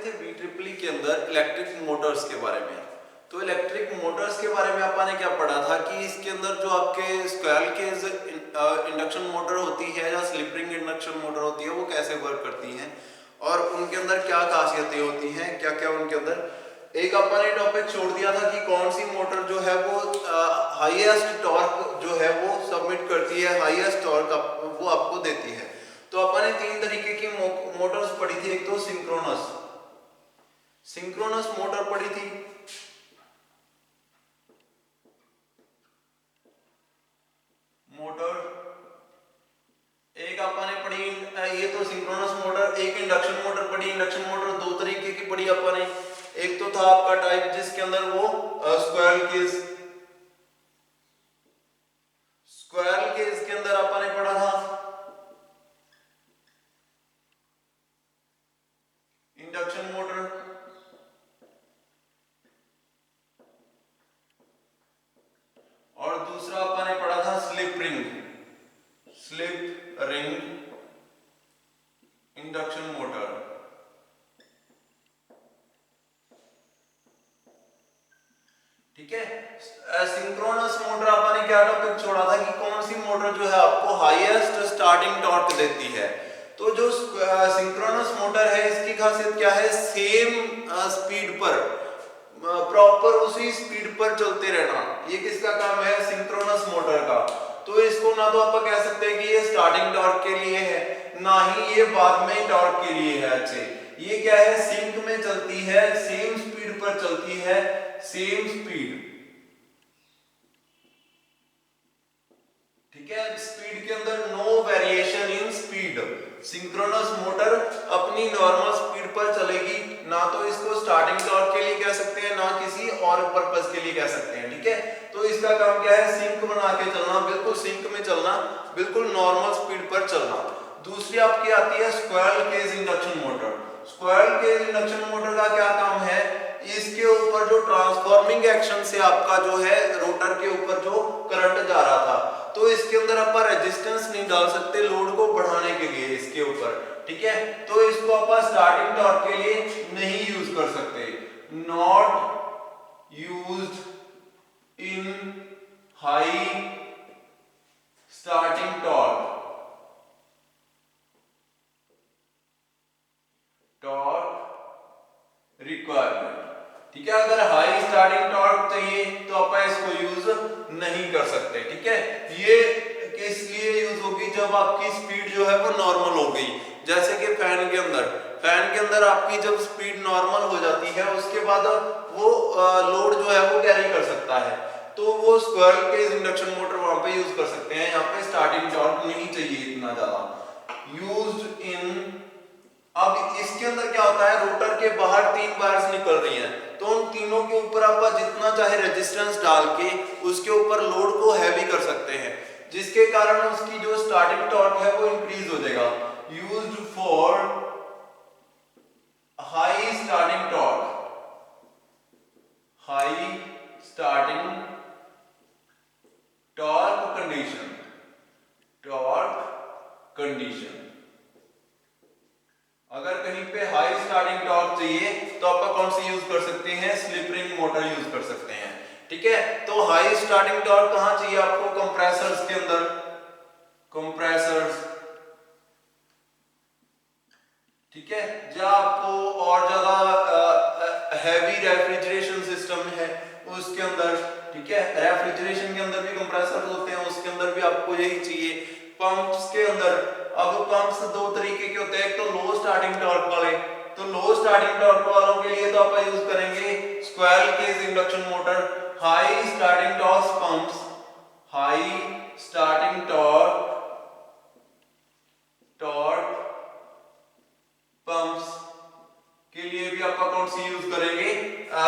थे VEEE के अंदर इलेक्ट्रिक मोटर्स के बारे में। तो इलेक्ट्रिक मोटर्स के बारे में आपने क्या पढ़ा था कि इसके अंदर जो आपके स्क्वेरल केज इंडक्शन मोटर होती है या स्लिप रिंग इंडक्शन मोटर होती है वो कैसे वर्क करती हैं और उनके अंदर क्या खासियतें होती हैं, क्या क्या उनके अंदर। एक अपने टॉपिक छोड़ दिया था कि कौन सी मोटर जो है वो हाईएस्ट टॉर्क जो है वो सबमिट करती है, हाईएस्ट टॉर्क वो आपको देती है। तो अपने तीन तरीके की मोटर्स पढ़ी थी। एक तो सिंक्रोनस मोटर पढ़ी थी, एक आपने पढ़ी ये तो सिंक्रोनस मोटर। एक इंडक्शन मोटर पढ़ी। इंडक्शन मोटर दो तरीके की पढ़ी आपने। एक तो था आपका टाइप जिसके अंदर वो स्क्वेरल केज के अंदर आपने पढ़ा था इंडक्शन मोटर। और दूसरा आपने पढ़ा था स्लिप रिंग इंडक्शन मोटर। ठीक है। सिंक्रोनस मोटर आपने क्या टॉपिक छोड़ा था कि कौन सी मोटर जो है आपको हाईएस्ट स्टार्टिंग टॉर्क देती है। तो जो सिंक्रोनस मोटर है इसकी खासियत क्या है, सेम स्पीड पर प्रॉपर उसी स्पीड पर चलते रहना। ये किसका काम है, सिंक्रोनस मोटर का। तो इसको ना तो आप कह सकते हैं कि ये स्टार्टिंग टॉर्क के लिए है, ना ही ये बाद में टॉर्क के लिए है। अच्छे ये क्या है, सिंक में चलती है, सेम स्पीड पर चलती है, सेम स्पीड। ठीक है, स्पीड के अंदर no variation in speed. Synchronous motor अपनी नॉर्मल स्पीड पर चलेगी, ना तो इसको स्टार्टिंग टॉर्क के लिए कह सकते हैं ना किसी और पर्पस के लिए कह सकते हैं। ठीक है, तो इसका काम क्या है, सिंक बना के चलना, बिल्कुल सिंक में चलना, बिल्कुल नॉर्मल स्पीड पर चलना। दूसरी आपकी आती है squirrel cage induction motor. Squirrel cage induction motor का क्या काम है, इसके ऊपर जो ट्रांसफॉर्मिंग एक्शन से आपका जो है रोटर के ऊपर जो करंट जा रहा था, तो इसके अंदर आप रेजिस्टेंस नहीं डाल सकते लोड को बढ़ाने के लिए इसके ऊपर। ठीक है, तो इसको आप स्टार्टिंग टॉर्क के लिए नहीं यूज कर सकते। Not used in high starting torque requirement. ठीक है, अगर हाई स्टार्टिंग टॉर्क चाहिए तो आप इसको यूज नहीं कर सकते। ठीक है, ये किस लिए यूज होगी, जब आपकी स्पीड जो है वो नॉर्मल हो गई। जैसे कि फैन के अंदर आपकी जब स्पीड नॉर्मल हो जाती है उसके बाद वो लोड जो है वो कैरी कर सकता है, तो वो स्क्वेरल केज इंडक्शन मोटर वहां पे यूज कर सकते हैं। यहाँ पे स्टार्टिंग टॉर्क नहीं चाहिए इतना ज्यादा। यूज्ड इन, अब इसके अंदर क्या होता है, रोटर के बाहर तीन वायर्स निकल रही हैं, तो उन तीनों के ऊपर आप जितना चाहे रेजिस्टेंस डाल के उसके ऊपर लोड को हैवी कर सकते हैं, जिसके कारण उसकी जो स्टार्टिंग टॉर्क है वो इंक्रीज हो जाएगा। Used for high starting torque condition. अगर कहीं पे हाई स्टार्टिंग टॉर्क चाहिए तो आप कौन सी यूज कर सकते हैं, स्लिप रिंग मोटर यूज कर सकते हैं। ठीक है, तो हाई स्टार्टिंग टॉर्क कहां चाहिए आपको, कंप्रेसर्स के अंदर, ठीक है, जहां आपको और ज्यादा हैवी रेफ्रिजरेशन सिस्टम है उसके अंदर। ठीक है, रेफ्रिजरेशन के अंदर भी कंप्रेसर होते हैं, उसके अंदर भी आपको यही चाहिए। पंप्स के अंदर, अब पंप्स दो तरीके के होते हैं, एक तो लो स्टार्टिंग टॉर्क वाले, तो लो स्टार्टिंग टॉर्क वालों के लिए तो आप यूज करेंगे squirrel cage induction motor. High starting torque pumps, high starting torque pumps के लिए भी आप कौन सी यूज करेंगे,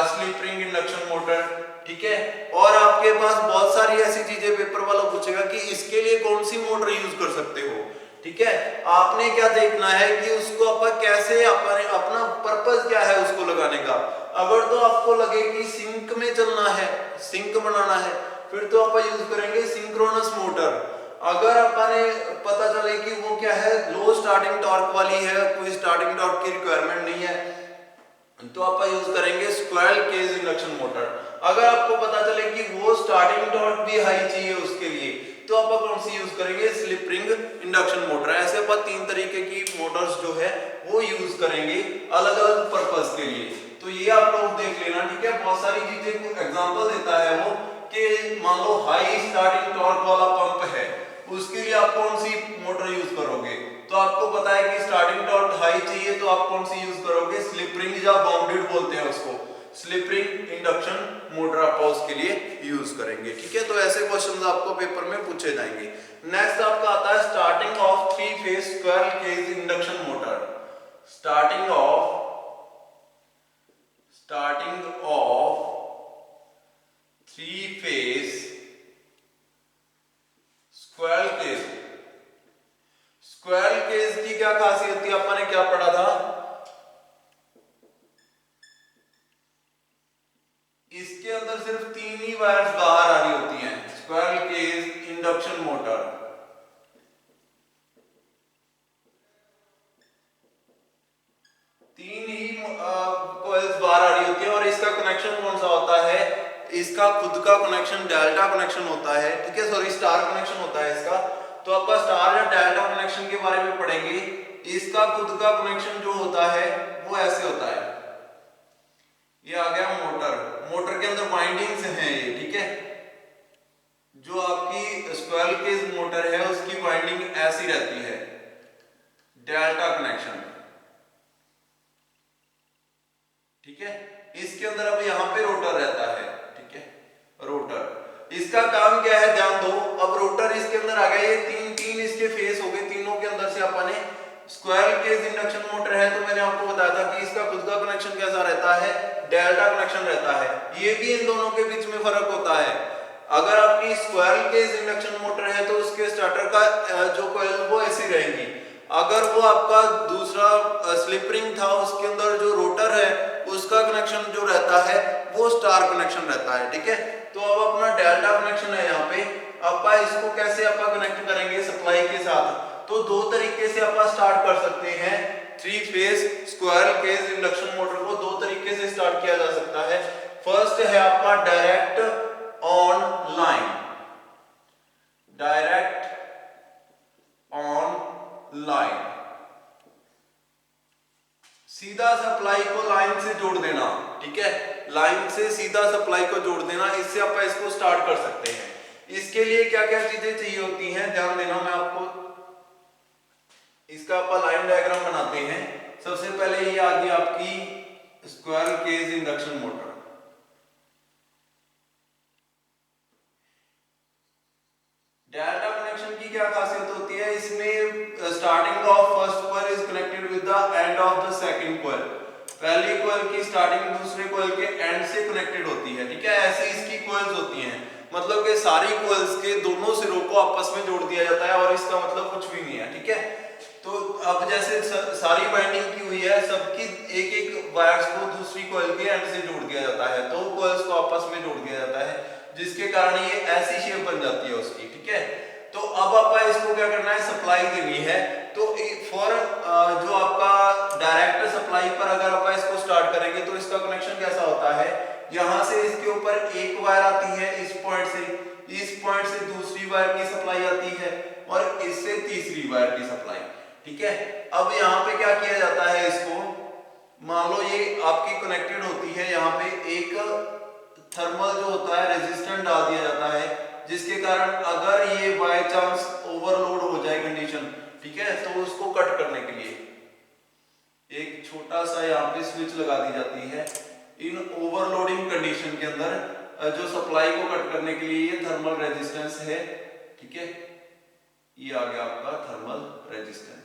स्लिप रिंग इंडक्शन मोटर। ठीक है, और आपके पास बहुत सारी ऐसी चीजें पेपर वाला पूछेगा कि इसके लिए कौन सी मोटर यूज कर सकते हो। ठीक है, आपने क्या देखना है कि उसको आप कैसे, अपना पर्पस क्या है उसको लगाने का। अगर तो आपको लगे कि सिंक में चलना है, सिंक बनाना है, फिर तो आप यूज करेंगे सिंक्रोनस मोटर। अगर अपने पता चले कि वो क्या है, लो स्टार्टिंग टॉर्क वाली है, कोई स्टार्टिंग टॉर्क की रिक्वायरमेंट नहीं है, तो आप यूज करेंगे स्क्वेरल केज इंडक्शन मोटर। अगर आपको पता चले कि वो स्टार्टिंग टॉर्क भी हाई चाहिए उसके लिए, तो आप कौन सी यूज करेंगे, स्लिप रिंग इंडक्शन मोटर। ऐसे अपन 3 तरीके की मोटर्स जो है वो यूज करेंगे अलग अलग पर्पस के लिए। तो ये आप लोग देख लेना, ठीक है। बहुत सारी चीजें एग्जांपल देता है वो कि मान लो हाई स्टार्टिंग टॉर्क वाला पंप है, उसके लिए आप कौन सी मोटर यूज करोगे। तो आपको पता है कि स्टार्टिंग टॉर्क हाई चाहिए, तो आप कौन सी यूज करोगे, स्लिप रिंग या बाउंडेड बोलते हैं उसको, स्लिप रिंग इंडक्शन मोटर आप उसके लिए यूज करेंगे, ठीक है। तो ऐसे क्वेश्चंस आपको पेपर में पूछे जाएंगे। नेक्स्ट आपका आता है starting of 3 phase squirrel cage induction motor. Starting of 3 phase squirrel cage. Squirrel cage की क्या खासियत थी, अपन ने क्या पढ़ा था, इसके अंदर सिर्फ 3 ही वायर्स बाहर आ रही होती हैं। स्क्वेरल केज इंडक्शन मोटर, 3 ही कॉइल्स बाहर आ रही होती है, और इसका कनेक्शन कौन सा होता है, इसका खुद का कनेक्शन डेल्टा कनेक्शन होता है, ठीक है, सॉरी स्टार कनेक्शन होता है इसका। तो आपका स्टार या डेल्टा कनेक्शन के बारे में पढ़ेंगे। इसका खुद का कनेक्शन जो होता है वो ऐसे होता है, ये आ गया मोटर, मोटर के अंदर वाइंडिंग्स हैं ये, ठीक है। जो आपकी स्क्वेरल केज मोटर है उसकी वाइंडिंग ऐसी रहती है, डेल्टा कनेक्शन, ठीक है। इसके अंदर अब यहां पे रोटर रहता है, ठीक है, रोटर। इसका काम क्या है, ध्यान दो। अब रोटर इसके अंदर आ गया, ये तीन इसके फेस हो गए, तीनों के अंदर से अपन ने स्क्वेरल केज इंडक्शन मोटर है, तो मैंने आपको बताया था कि इसका खुद का कनेक्शन कैसा रहता है, डेल्टा कनेक्शन रहता है। ये भी इन दोनों के बीच में फर्क होता है। अगर आपकी स्क्वेरल केज इंडक्शन मोटर है तो उसके स्टार्टर का जो कॉइल वो ऐसी रहेंगी। अगर वो आपका दूसरा स्लिप रिंग था, उसके अंदर जो रोटर है उसका कनेक्शन जो रहता है वो स्टार कनेक्शन रहता है, ठीक है। तो अब अपना डेल्टा कनेक्शन है यहाँ पे, आप इसको कैसे आप कनेक्ट करेंगे सप्लाई के साथ, तो 2 तरीके से आप स्टार्ट कर सकते हैं। 3 phase squirrel cage induction motor को 2 तरीके से स्टार्ट किया जा सकता है। फर्स्ट है आपका direct on line, direct on line, सीधा सप्लाई को लाइन से जोड़ देना, ठीक है, लाइन से सीधा सप्लाई को जोड़ देना, इससे आप इसको स्टार्ट कर सकते हैं। इसके लिए क्या क्या चीजें चाहिए होती हैं, ध्यान देना। मैं आपको इसका आप लाइन डायग्राम बनाते हैं। सबसे पहले ये आ गई आपकी squirrel cage induction motor. Delta connection की क्या खासियत होती है, इसमें starting of first coil is connected with the end of the second coil. पहली कॉइल की स्टार्टिंग दूसरे कॉइल के एंड से कनेक्टेड होती है, ठीक है। ऐसे इसकी कॉइल्स होती हैं, मतलब कि सारी कॉइल्स के दोनों सिरों को आपस में जोड़ दिया जाता है, और इसका मतलब कुछ भी नहीं है, ठीक है। तो अब जैसे सारी बाइंडिंग की हुई है, सबकी एक एक वायर्स को दूसरी कॉइल के एंड से जोड़ दिया जाता है, 2 कॉइल्स को आपस में जोड़ दिया जाता है, जिसके कारण ये ऐसी शेप बन जाती है उसकी, ठीक है। तो अब आप इसको क्या करना है, सप्लाई देनी है। तो फॉर जो आपका डायरेक्ट सप्लाई पर अगर आप इसको स्टार्ट करेंगे तो इसका कनेक्शन कैसा होता है, यहां से इसके ऊपर एक वायर आती है, इस पॉइंट से दूसरी वायर की सप्लाई आती है, और इससे तीसरी वायर की सप्लाई, ठीक है। अब यहाँ पे क्या किया जाता है, इसको मान लो ये आपकी कनेक्टेड होती है, यहाँ पे एक थर्मल जो होता है रेजिस्टेंस डाल दिया जाता है, जिसके कारण अगर ये बाय चांस ओवरलोड हो जाए कंडीशन, ठीक है, तो उसको कट करने के लिए एक छोटा सा यहाँ पे स्विच लगा दी जाती है। इन ओवरलोडिंग कंडीशन के अंदर जो सप्लाई को कट करने के लिए ये थर्मल रेजिस्टेंस है, ठीक है, ये आ गया आपका थर्मल रेजिस्टेंस,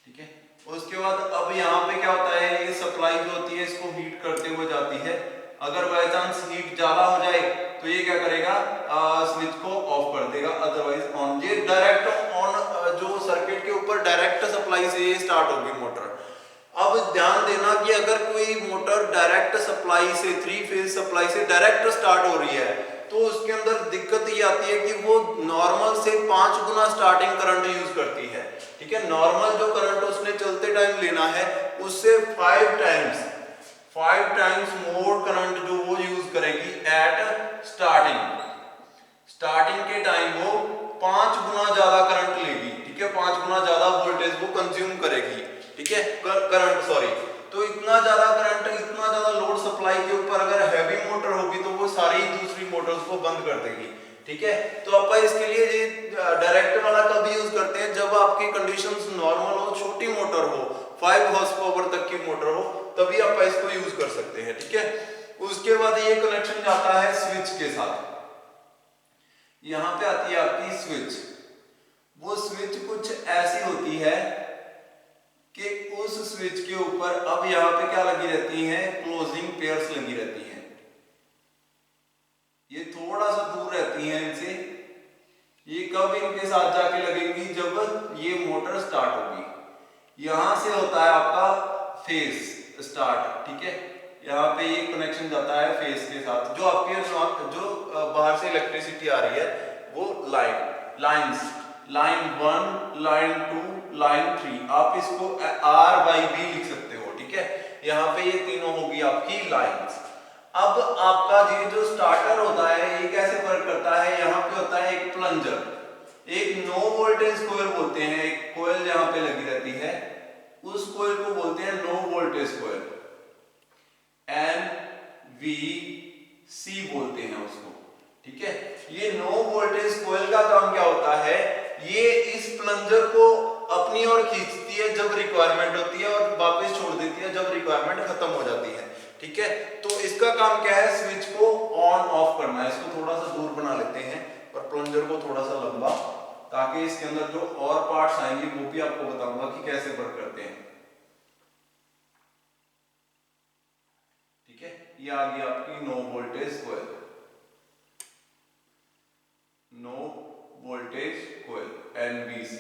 ठीक है। उसके बाद अब यहाँ पे क्या होता है, ये सप्लाई जो होती है इसको हीट करते हुए जाती है। अगर बाय चांस हीट ज्यादा हो जाए तो ये क्या करेगा, स्विच को ऑफ कर देगा, अदरवाइज ऑन। ये डायरेक्ट ऑन जो सर्किट के ऊपर डायरेक्ट सप्लाई से ये स्टार्ट होगी मोटर। अब ध्यान देना कि अगर कोई मोटर डायरेक्ट सप्लाई से 3 फेज सप्लाई से डायरेक्ट स्टार्ट हो रही है, तो उसके अंदर दिक्कत ये आती है कि वो नॉर्मल से 5 गुना स्टार्टिंग करंट यूज करती है, ठीक है। नॉर्मल जो करंट उसने चलते टाइम लेना है उससे 5 5 टाइम्स मोर करंट जो वो यूज करेगी एट स्टार्टिंग के टाइम वो 5 गुना ज्यादा करंट लेगी, ठीक है, 5 गुना ज्यादा वोल्टेज वो कंज्यूम करेगी, ठीक है, करंट सॉरी। तो इतना ज्यादा करंट, इतना ज्यादा लोड सप्लाई के ऊपर अगर हैवी मोटर होगी तो वो सारी दूसरी मोटर्स को बंद कर देगी, ठीक है। तो अपन इसके लिए ये डायरेक्ट वाला कब यूज करते हैं, जब आपकी कंडीशंस नॉर्मल हो, छोटी मोटर हो, 5 हॉर्स पावर तक की मोटर हो, तभी आप इसको यूज कर सकते हैं, ठीक है। उसके बाद ये कनेक्शन जाता है स्विच के साथ। यहां पे आती है आपकी स्विच। वो स्विच कुछ ऐसी होती है कि उस स्विच के ऊपर अब यहां पे क्या लगी रहती हैं, क्लोजिंग पेयर्स लगी रहती हैं। ये थोड़ा सा दूर रहती हैं इनसे। ये कब इनके साथ जाके लगेंगी, जब ये मोटर स्टार्ट होगी। यहां से होता है आपका फेस स्टार्ट, ठीक है। यहाँ पे ये कनेक्शन जाता है फेस के साथ। जो आपके जो बाहर से इलेक्ट्रिसिटी आ रही है वो लाइंस, लाइन 1, लाइन 2, लाइन 3, आप इसको R बाई B लिख सकते हो, ठीक है। यहाँ पे ये तीनों होगी आपकी लाइंस। अब आपका ये जो स्टार्टर होता है ये कैसे वर्क करता है, यहाँ पे होता है एक प्लंजर, एक नो वोल्टेज कोयल बोलते हैं, एक कोयल यहाँ पे लगी रहती है, उस कोयल को बोलते हैं नो वोल्टेज कोयल, NVC बोलते हैं उसको, ठीक है। ये नो वोल्टेज कोयल का काम क्या होता है, ये इस प्लंजर को अपनी ओर खींचती है जब रिक्वायरमेंट होती है और वापस छोड़ देती है जब रिक्वायरमेंट खत्म हो जाती है, ठीक है। तो इसका काम क्या है, स्विच को ऑन ऑफ करना है। इसको थोड़ा सा दूर बना लेते हैं और प्लंजर को थोड़ा सा लंबा, ताकि इसके अंदर जो और पार्ट्स आएंगे वो भी आपको बताऊंगा कि कैसे वर्क करते हैं, ठीक है। ये आ गई आपकी नो वोल्टेज कोयल, नो वोल्टेज कोयल NVC,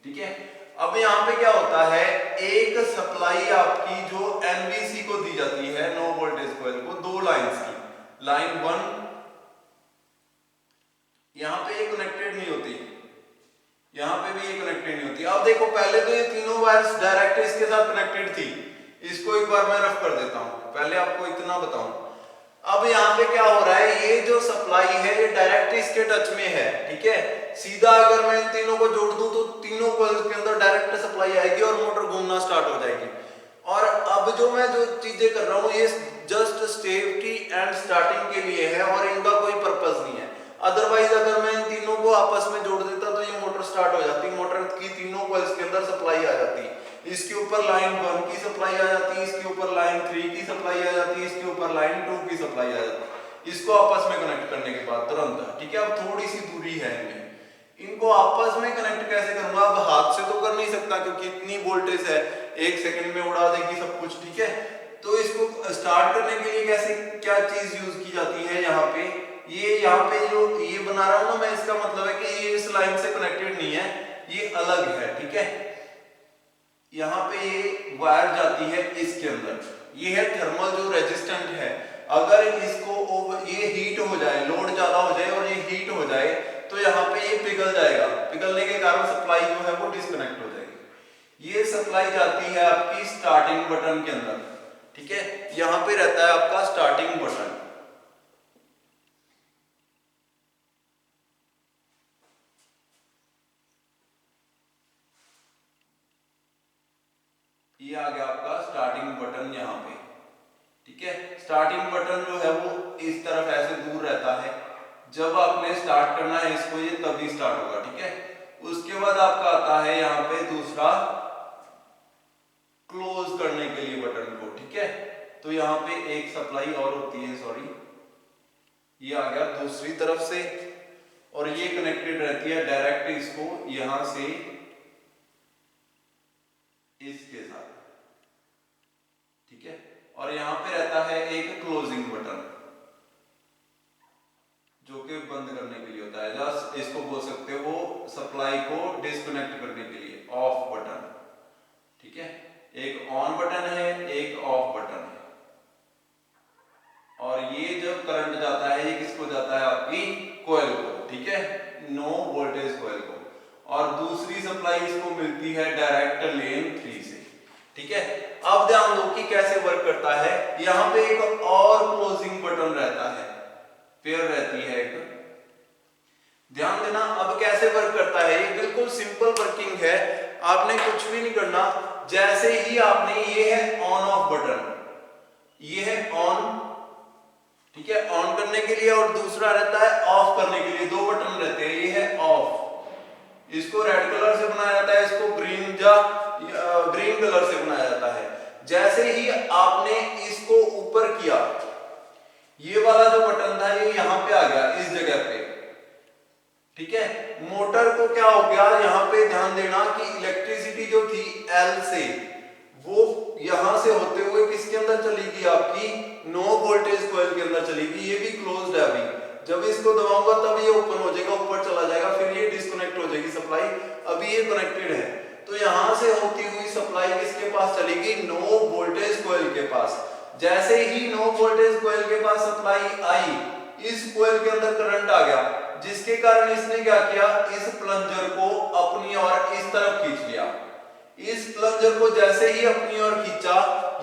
ठीक है। अब यहां पे क्या होता है, एक सप्लाई आपकी जो NVC को दी जाती है, नो वोल्टेज कोयल को, 2 लाइंस की, लाइन 1 यहां पे ये कनेक्टेड नहीं होती, यहां पे भी ये कनेक्टेड नहीं होती। अब देखो पहले तो ये तीनों वायर्स डायरेक्ट इसके साथ कनेक्टेड थी। इसको एक बार मैं रफ कर देता हूं, पहले आपको इतना बताऊं। अब यहाँ पे क्या हो रहा है, ये जो सप्लाई है ये डायरेक्ट इसके टच में है, ठीक है। सीधा अगर मैं इन तीनों को जोड़ दूं तो तीनों कॉइल्स के अंदर डायरेक्ट सप्लाई आएगी और मोटर घूमना स्टार्ट हो जाएगी। और अब जो मैं जो चीजें कर रहा हूँ ये जस्ट सेफ्टी एंड स्टार्टिंग के लिए है और इनका कोई पर्पस नहीं है। अदरवाइज अगर मैं इन तीनों को आपस में जोड़ देता तो ये मोटर स्टार्ट हो जाती, मोटर की तीनों कॉइल्स के अंदर सप्लाई आ जाती, इसके ऊपर लाइन 1 की सप्लाई आ जाती है, इसके ऊपर लाइन 3 की सप्लाई आ जाती है, इसके ऊपर लाइन 2 की सप्लाई आ जाती है, इसको आपस में कनेक्ट करने के बाद तुरंत, ठीक है। अब थोड़ी सी दूरी है इनमें, इनको आपस में कनेक्ट कैसे करूंगा, अब हाथ से तो कर नहीं सकता क्योंकि इतनी वोल्टेज है, 1 सेकंड में उड़ा देगी सब कुछ, ठीक है। तो इसको स्टार्ट करने के लिए कैसे क्या चीज यूज की जाती है, यहाँ पे ये यहाँ पे जो ये बना रहा हूं ना मैं, इसका मतलब है कि ये इस लाइन से कनेक्टेड नहीं है, ये अलग है, ठीक है। यहाँ पे ये वायर जाती है इसके अंदर, ये है थर्मल जो रेजिस्टेंट है। अगर इसको ये हीट हो जाए, लोड ज्यादा हो जाए और ये हीट हो जाए तो यहाँ पे ये पिघल जाएगा, पिघलने के कारण सप्लाई जो है वो डिस्कनेक्ट हो जाएगी। ये सप्लाई जाती है आपकी स्टार्टिंग बटन के अंदर, ठीक है। यहाँ पे रहता है आपका स्टार्टिंग बटन, ये आ गया आपका स्टार्टिंग बटन यहाँ पे, ठीक है। स्टार्टिंग बटन जो है वो इस तरफ ऐसे दूर रहता है, जब आपने स्टार्ट करना है इसको ये तभी स्टार्ट होगा, ठीक है। उसके बाद आपका आता है यहाँ पे दूसरा क्लोज करने के लिए बटन को, ठीक है। तो यहाँ पे एक सप्लाई और होती है, सॉरी ये आ गया दूसरी तरफ से और ये कनेक्टेड रहती है डायरेक्ट इसको यहां से इसके साथ, ठीक है। और यहां पे रहता है एक क्लोजिंग बटन जो कि बंद करने के लिए होता है, जस्ट इसको बोल सकते हो सप्लाई को डिस्कनेक्ट करने के लिए ऑफ बटन, ठीक है। एक ऑन बटन है, एक ऑफ बटन है। और ये जब करंट जाता है ये किसको जाता है, आपकी कोयल को, ठीक है, नो वोल्टेज कोयल को। और दूसरी सप्लाई इसको मिलती है डायरेक्ट लेन 3 से, ठीक है। अब ध्यान दो कि कैसे वर्क करता है। यहाँ पे एक और क्लोजिंग बटन रहता है, पेयर रहती है एक, ध्यान देना। अब कैसे वर्क करता है, ये बिल्कुल सिंपल वर्किंग है, आपने कुछ भी नहीं करना। जैसे ही आपने, ये है ऑन ऑफ बटन, ये है ऑन, ठीक है, ऑन करने के लिए, और दूसरा रहता है ऑफ करने के लिए, दो बटन रहते हैं, ये है ऑफ, इसको रेड कलर से बनाया जाता है, इसको ग्रीन कलर से बनाया जाता है। जैसे ही आपने इसको ऊपर किया, ये वाला जो बटन था ये यहां पे आ गया इस जगह पे, ठीक है। मोटर को क्या हो गया, यहां पे ध्यान देना कि इलेक्ट्रिसिटी जो थी L से, वो यहां से होते हुए किसके अंदर चली गई, आपकी नो वोल्टेज कॉइल के अंदर चली गई। ये भी क्लोज्ड है अभी, जब इसको दबाऊंगा तब ये ओपन हो जाएगा, ऊपर चला जाएगा, फिर ये डिस्कनेक्ट हो जाएगी सप्लाई। अभी ये कनेक्टेड है, तो यहां से होती हुई सप्लाई किसके पास चलेगी, नो वोल्टेज कॉइल के पास। जैसे ही नो वोल्टेज कॉइल के पास सप्लाई आई, इस कॉइल के अंदर करंट आ गया, जिसके कारण इसने क्या किया, इस प्लंजर को अपनी ओर इस तरफ खींच लिया। इस प्लंजर को जैसे ही अपनी ओर खींचा,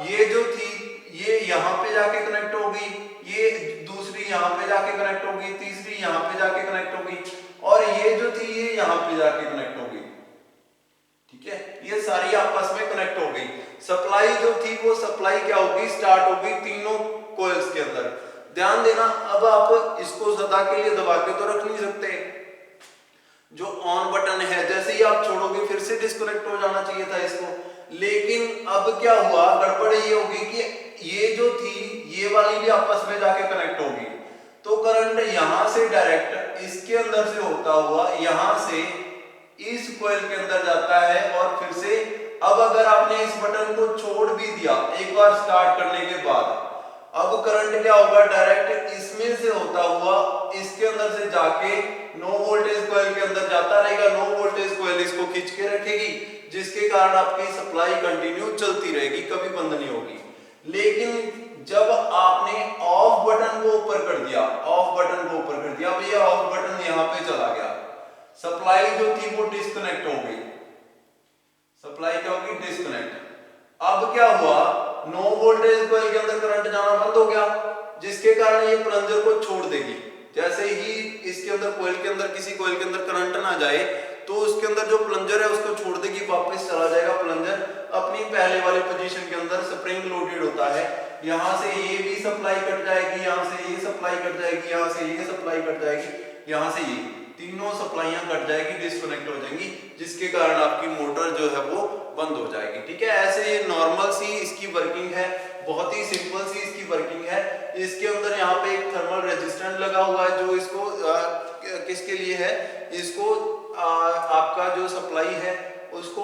ये जो थी ये यहां पे जाके कनेक्ट हो गई, ये दूसरी यहां पे जाके कनेक्ट हो गई, तीसरी यहां पे जाके कनेक्ट हो गई, और ये जो थी ये यहां पे जाके कनेक्ट हो गई, ठीक है। ये सारी आपस में कनेक्ट हो गई। सप्लाई जो थी वो सप्लाई क्या होगी, स्टार्ट होगी तीनों कॉइल्स के अंदर। ध्यान देना, अब आप इसको सदा के लिए दबा के तो रख नहीं सकते, जो ऑन बटन है जैसे ही आप छोड़ोगे फिर से डिस्कनेक्ट हो जाना चाहिए था इसको। लेकिन अब क्या हुआ, गड़बड़ ये होगी कि ये जो थी ये वाली भी आपस में जाके कनेक्ट होगी, तो करंट यहां से डायरेक्ट इसके अंदर से होता हुआ यहां से इस कॉइल के अंदर जाता है, और फिर से अब अगर आपने इस बटन को छोड़ भी दिया एक बार स्टार्ट करने के बाद, अब करंट क्या होगा, डायरेक्ट इसमें से होता हुआ इसके अंदर से जाके नो वोल्टेज कॉइल के अंदर जाता रहेगा। नो वोल्टेज कॉइल इसको खींच के रखेगी, जिसके कारण आपकी सप्लाई कंटिन्यू चलती रहेगी, कभी बंद नहीं होगी। लेकिन जब आपने ऑफ बटन को ऊपर कर दिया, ऑफ बटन को ऊपर कर दिया, अब ये ऑफ बटन यहां पे चला गया, सप्लाई जो थी वो डिस्कनेक्ट हो गई, सप्लाई क्या होगी, डिस्कनेक्ट। अब क्या हुआ, नो वोल्टेज कॉइल के अंदर करंट जाना बंद हो गया, जिसके कारण ये प्लंजर को छोड़ देगी। जैसे ही इसके अंदर कॉइल के अंदर, किसी कॉइल के अंदर करंट ना जाए, तो उसके अंदर जो प्लंजर है उसको छोड़ देगी, वापस चला जाएगा प्लंजर अपनी पहले वाली पोजीशन के अंदर। स्प्रिंग लोडेड होता है, यहां से ये भी सप्लाई कट जाएगी, यहां से ये सप्लाई कट जाएगी, यहां से ये सप्लाई कट जाएगी, यहां से ये तीनों सप्लाइयां कट जाएगी, डिस्कनेक्ट हो जाएंगी, जिसके कारण आपकी मोटर जो है वो बंद हो जाएगी, ठीक है। ऐसे ये नॉर्मल सी इसकी वर्किंग है, बहुत ही सिंपल सी इसकी वर्किंग है। इसके अंदर यहाँ पे एक थर्मल रेजिस्टेंस लगा हुआ है, जो इसको किसके लिए है, इसको आपका जो सप्लाई है उसको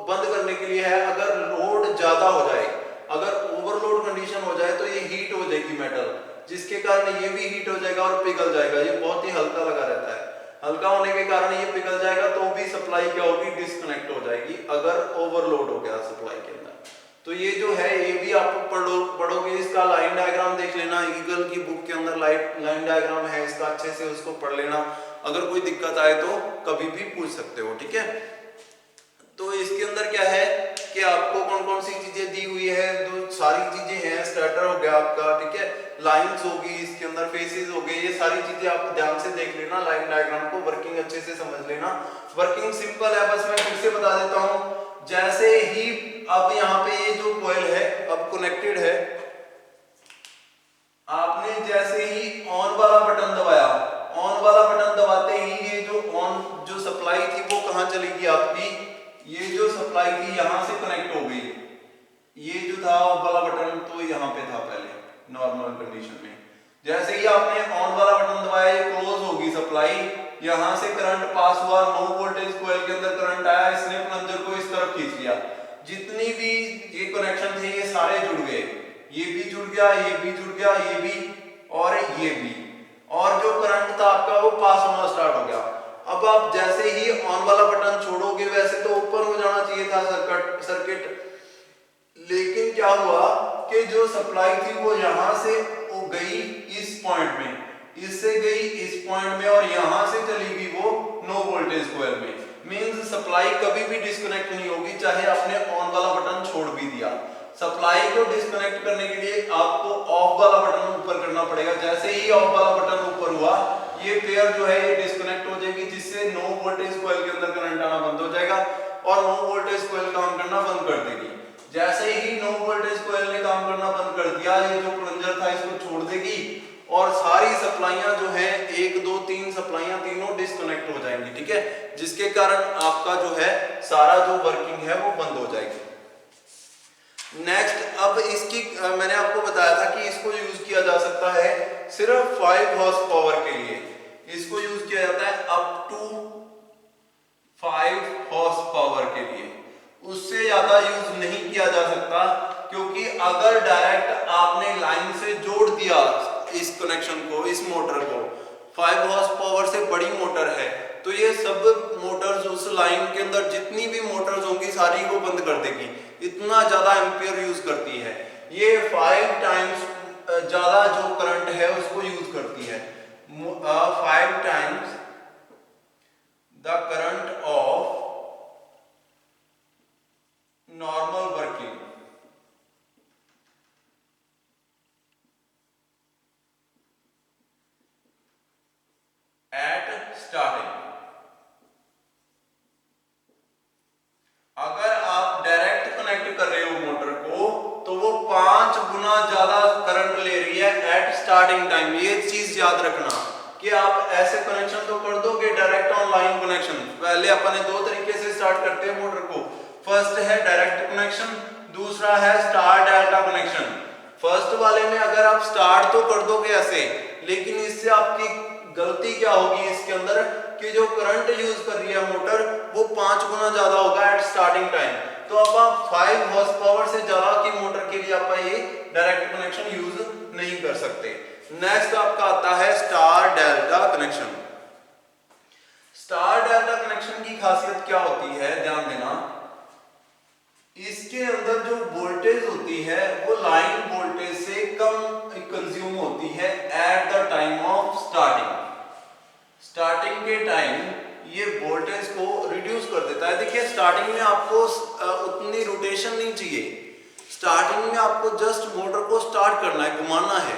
बंद करने के लिए है। अगर लोड ज्यादा हो जाए, अगर ओवरलोड कंडीशन हो जाए, तो ये हीट हो जाएगी मेटल, जिसके कारण ये भी हीट हो जाएगा और पिघल जाएगा। ये बहुत ही हल्का लगा रहता है, हल्का होने के कारण ये पिघल जाएगा, तो भी सप्लाई क्या होगी, डिस्कनेक्ट हो जाएगी अगर ओवरलोड हो गया सप्लाई के अंदर। तो ये जो है ये भी आप पढ़ोगे, इसका लाइन डायग्राम देख लेना, ईगल की बुक के अंदर लाइन डायग्राम है इसका, अच्छे से उसको पढ़ लेना। अगर कोई दिक्कत आए तो कभी भी पूछ सकते हो, ठीक है। तो इसके अंदर क्या है कि आपको कौन कौन सी चीजें दी हुई है, तो सारी चीजें हैं, स्टार्टर हो गया आपका, ठीक है, लाइंस होगी इसके अंदर, फेसेस हो गए, ये सारी चीजें आप ध्यान से देख लेना, लाइन डायग्राम को वर्किंग अच्छे से समझ लेना। वर्किंग सिंपल है, बस मैं फिर से बता देता हूं। जैसे ही अब यहाँ पे ये जो कॉइल है अब कनेक्टेड है, आपने जैसे ही ऑन वाला बटन दबाया, ऑन वाला बटन दबाते ही ये जो ऑन जो सप्लाई थी वो कहां चलेगी आपकी, ये जो सप्लाई थी यहां से कनेक्ट हो गई। ये जो था वाला बटन तो यहां पे था पहले नॉर्मल कंडीशन में, जैसे ही आपने ऑन वाला बटन दबाया ये क्लोज होगी सप्लाई, यहां से करंट पास हुआ, नो वोल्टेज कॉइल के अंदर करंट आया, इसने प्लंजर को इस तरफ खींच लिया, जितनी भी ये कनेक्शन थे ये सारे जुड़ गए, ये भी जुड़ गया, ये भी जुड़ गया, ये भी और ये भी, और जो करंट था आपका वो पास होना स्टार्ट हो गया। अब आप जैसे ही ऑन वाला बटन छोड़ोगे, वैसे तो ओपन हो जाना चाहिए था सर्किट, लेकिन क्या हुआ कि जो सप्लाई थी वो यहां से वो गई इस पॉइंट में, इससे गई इस पॉइंट में, और यहां से चली गई वो नो वोल्टेज कॉइल में। मींस सप्लाई कभी भी डिस्कनेक्ट नहीं होगी, चाहे आपने ऑन वाला बटन छोड़ भी दिया। सप्लाई को डिस्कनेक्ट करने के लिए आपको ऑफ वाला बटन ऊपर करना पड़ेगा। जैसे ही ऑफ वाला बटन ऊपर हुआ, ये पेयर जो है ये डिस्कनेक्ट हो जाएगी, जिससे नो वोल्टेज कॉइल के अंदर करंट आना बंद हो जाएगा और नो वोल्टेज कॉइल काम करना बंद कर देगी। जैसे ही नो वोल्टेज कॉइल ने काम करना बंद कर दिया, ये जो प्लंजर था इसको छोड़ देगी और सारी सप्लाइयां जो है 1 2 3 सप्लाइयां तीनों डिस्कनेक्ट हो जाएंगी, ठीक है, जिसके कारण आपका जो है सारा जो वर्किंग है वो बंद हो जाएगी। नेक्स्ट, अब इसकी मैंने आपको बताया था कि इसको यूज किया जा सकता है सिर्फ 5 हॉर्स पावर के लिए। इसको यूज किया जाता है अप टू 5 हॉर्स पावर के लिए, उससे ज्यादा यूज नहीं किया जा सकता, क्योंकि अगर डायरेक्ट आपने लाइन से जोड़ दिया इस कनेक्शन को, इस मोटर को, 5 हॉर्स पावर से बड़ी मोटर है, तो ये सब मोटर्स उस लाइन के अंदर जितनी भी मोटर्स होंगी सारी को बंद कर देगी, इतना ज्यादा एम्पियर यूज करती है। ये 5 टाइम्स ज्यादा जो करंट है उसको यूज करती है, 5 times the current of normal working at starting. अगर आप डायरेक्ट कनेक्ट कर रहे हो मोटर को, तो वो 5 गुना ज्यादा करंट ले रही है एट स्टार्टिंग टाइम। ये चीज याद रखना कि आप ऐसे कनेक्शन तो कर दोगे डायरेक्ट ऑनलाइन कनेक्शन। पहले अपन 2 तरीके से स्टार्ट करते हैं मोटर को। फर्स्ट है डायरेक्ट कनेक्शन, दूसरा है स्टार डेल्टा कनेक्शन। फर्स्ट वाले में अगर आप स्टार्ट तो कर दोगे ऐसे, लेकिन इससे आपकी गलती क्या होगी इसके अंदर कि जो करंट यूज कर रही है मोटर वो 5 गुना ज्यादा होगा एट स्टार्टिंग टाइम। तो आप 5 हॉर्स पावर से ज्यादा की मोटर के लिए आप ये डायरेक्ट कनेक्शन यूज नहीं कर सकते। नेक्स्ट आपका आता है star delta connection. Star delta connection की खासियत क्या होती है, ध्यान देना, इसके अंदर जो वोल्टेज होती है वो लाइन वोल्टेज से कम कंज्यूम होती है at the time of starting. Starting के टाइम ये वोल्टेज को रिड्यूस कर देता है। देखिए, स्टार्टिंग में आपको उतनी रोटेशन नहीं चाहिए, स्टार्टिंग में आपको जस्ट मोटर को स्टार्ट करना है, घुमाना है,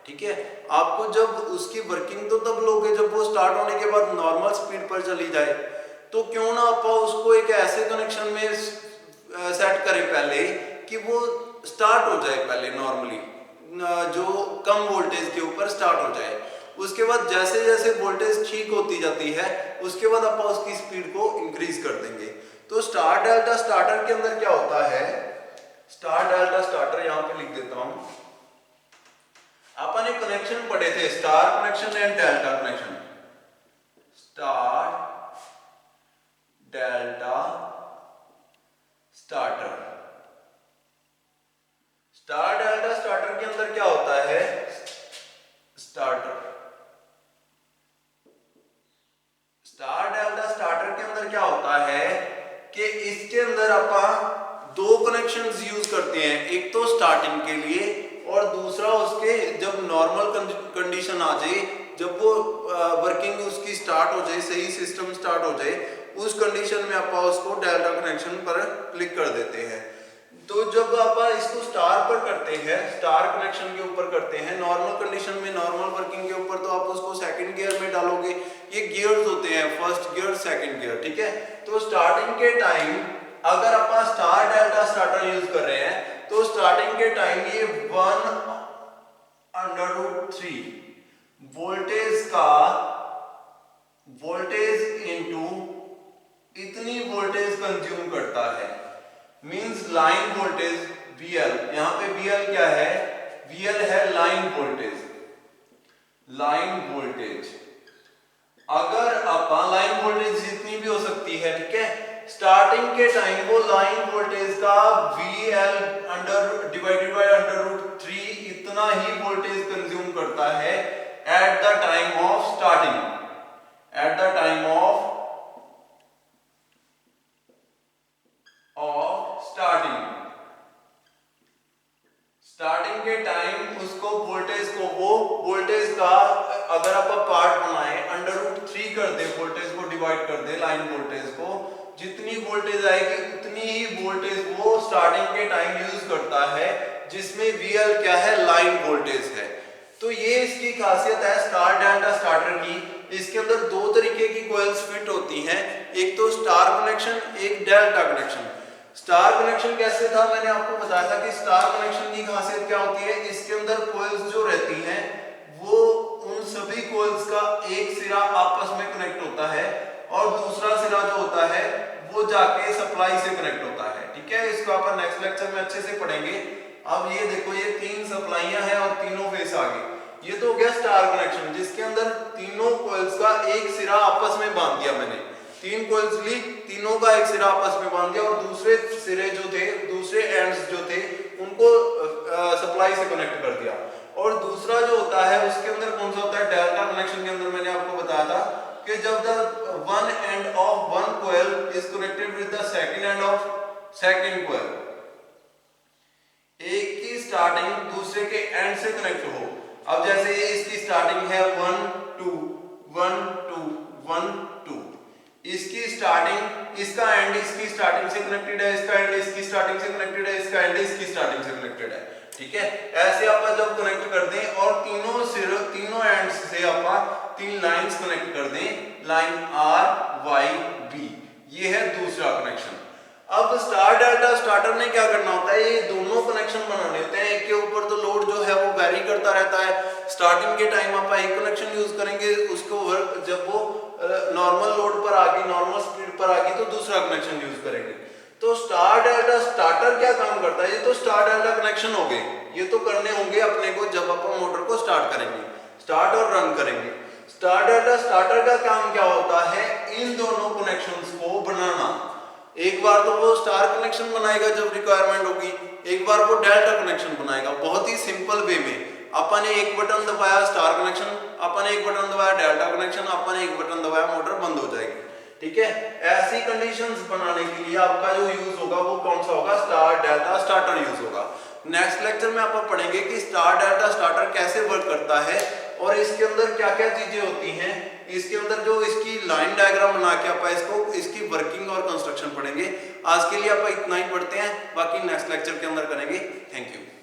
ठीक है। आपको जब उसकी वर्किंग तो तब लोगे जब वो स्टार्ट होने के बाद नॉर्मल स्पीड पर चली जाए। तो क्यों ना आप उसको एक ऐसे कनेक्शन में सेट करें पहले कि वो स्टार्ट हो जाए पहले नॉर्मली, जो कम वोल्टेज के ऊपर स्टार्ट हो जाए। उसके बाद जैसे जैसे वोल्टेज ठीक होती जाती है उसके बाद आप उसकी स्पीड को इंक्रीज कर देंगे। तो स्टार डेल्टा स्टार्टर के अंदर क्या होता है, स्टार डेल्टा स्टार्टर यहां पे लिख देता हूं। अपन एक कनेक्शन पढ़े थे, star connection and delta connection. Star delta starter. Star delta starter के अंदर क्या होता है, स्टार्टर स्टार डेल्टा स्टार्टर के अंदर क्या होता है कि इसके अंदर अपन 2 कनेक्शंस यूज करते हैं, एक तो स्टार्टिंग के लिए और दूसरा उसके जब नॉर्मल कंडीशन आ जाए, जब वो वर्किंग उसकी स्टार्ट हो जाए, सही सिस्टम स्टार्ट हो जाए, उस कंडीशन में आप उसको डेल्टा कनेक्शन पर क्लिक कर देते हैं। तो जब आप इसको स्टार पर करते हैं, स्टार कनेक्शन के ऊपर करते हैं, नॉर्मल कंडीशन में नॉर्मल वर्किंग के ऊपर, तो आप उसको सेकंड गियर में डालोगे। ये गियर्स होते हैं, फर्स्ट गियर सेकंड गियर, ठीक है। तो स्टार्टिंग के टाइम अगर आप स्टार डेल्टा स्टार्टर यूज कर रहे हैं तो स्टार्टिंग के टाइम ये 1/√3 वोल्टेज इनटू इतनी वोल्टेज कंज्यूम करता है। मींस लाइन वोल्टेज VL, यहां पे VL क्या है, VL है लाइन वोल्टेज। लाइन वोल्टेज अगर अपन लाइन वोल्टेज जितनी भी हो सकती है, ठीक है, स्टार्टिंग के टाइम वो लाइन वोल्टेज का VL /√3 इतना ही वोल्टेज कंज्यूम करता है at the time of starting. At the time of starting के टाइम उसको वोल्टेज को, वो वोल्टेज का अगर आप पार्ट बनाए √3 कर दे, वोल्टेज को डिवाइड कर दे लाइन वोल्टेज को, जितनी वोल्टेज आएगी उतनी ही वोल्टेज वो स्टार्टिंग के टाइम यूज करता है, जिसमें VL क्या है, लाइन वोल्टेज है। तो ये इसकी खासियत है स्टार डेल्टा स्टार्टर की। इसके अंदर दो तरीके की कॉइल्स फिट होती हैं, एक तो स्टार कनेक्शन, एक डेल्टा कनेक्शन। स्टार कनेक्शन कैसे था, मैंने आपको बताया था कि स्टार कनेक्शन की खासियत क्या होती है, इसके अंदर कॉइल्स जो रहती हैं वो उन सभी कॉइल्स का एक सिरा आपस में कनेक्ट होता है और दूसरा सिरा जो होता है वो जाके सप्लाई से कनेक्ट होता है। ठीक है, इसको अपन नेक्स्ट लेक्चर में अच्छे से पढ़ेंगे। अब ये देखो, ये 3 सप्लाइयां हैं और तीनों फेस आ गए। ये तो हो गया स्टार कनेक्शन, जिसके अंदर तीनों कॉइल्स का एक सिरा आपस में बांध दिया मैंने। 3 कॉइल्स ली, तीनों का एक सिरा आपस में बांध दिया और दूसरे सिरे जो थे, दूसरे एंड्स जो थे, उनको सप्लाई से कनेक्ट कर दिया। और दूसरा जो होता है उसके अंदर कौन सा होता है, डेल्टा कनेक्शन के अंदर मैंने आपको बताया था कि जब the one end of one coil is connected with the second end of second coil, एक की स्टार्टिंग दूसरे के एंड से कनेक्ट हो। अब जैसे ये इसकी स्टार्टिंग है 1 2 1 2 1 2, इसकी स्टार्टिंग, इसका एंड इसकी स्टार्टिंग से कनेक्टेड है, इसका एंड इसकी स्टार्टिंग से कनेक्टेड है, इसका एंड इसकी स्टार्टिंग से कनेक्टेड है। ठीक है, ऐसे आप जब कनेक्ट कर दें और तीनों सिरे, तीनों एंड्स से आप 3 लाइंस कनेक्ट कर दें, लाइन R Y B, ये है दूसरा कनेक्शन। अब स्टार डेल्टा स्टार्टर ने क्या करना होता है, ये दोनों कनेक्शन बनाने होते हैं। एक के ऊपर तो लोड जो है वो वेरी करता रहता है। स्टार्टिंग के टाइम आप एक कनेक्शन यूज करेंगे, उसको जब वो नॉर्मल लोड पर आ गई, नॉर्मल स्पीड पर आ गई तो दूसरा कनेक्शन यूज करेंगे। तो स्टार डेल्टा स्टार्टर क्या काम करता है, ये तो स्टार डेल्टा कनेक्शन हो गए, ये तो करने होंगे अपने को जब अपन मोटर को स्टार्ट करेंगे, स्टार्ट और रन करेंगे। स्टार डेल्टा स्टार्टर का काम क्या होता है, इन दोनों कनेक्शंस को बनाना। एक बार तो वो स्टार कनेक्शन बनाएगा जब रिक्वायरमेंट होगी, एक बार वो डेल्टा कनेक्शन बनाएगा। बहुत ही सिंपल वे में अपन ने एक बटन दबाया स्टार कनेक्शन, अपन ने एक बटन दबाया डेल्टा कनेक्शन, अपन ने एक बटन दबाया मोटर बंद हो जाएगी। ठीक है, ऐसी कंडीशंस बनाने के लिए आपका जो यूज होगा वो कौन सा होगा, स्टार डेल्टा स्टार्टर यूज होगा। नेक्स्ट लेक्चर में आप पढ़ेंगे कि स्टार डेल्टा स्टार्टर कैसे वर्क करता है और इसके अंदर क्या क्या चीजें होती हैं। इसके अंदर जो इसकी लाइन डायग्राम बना के आप इसको, इसकी वर्किंग और कंस्ट्रक्शन पढ़ेंगे। आज के लिए आप इतना ही पढ़ते हैं, बाकी नेक्स्ट लेक्चर के अंदर करेंगे। Thank you.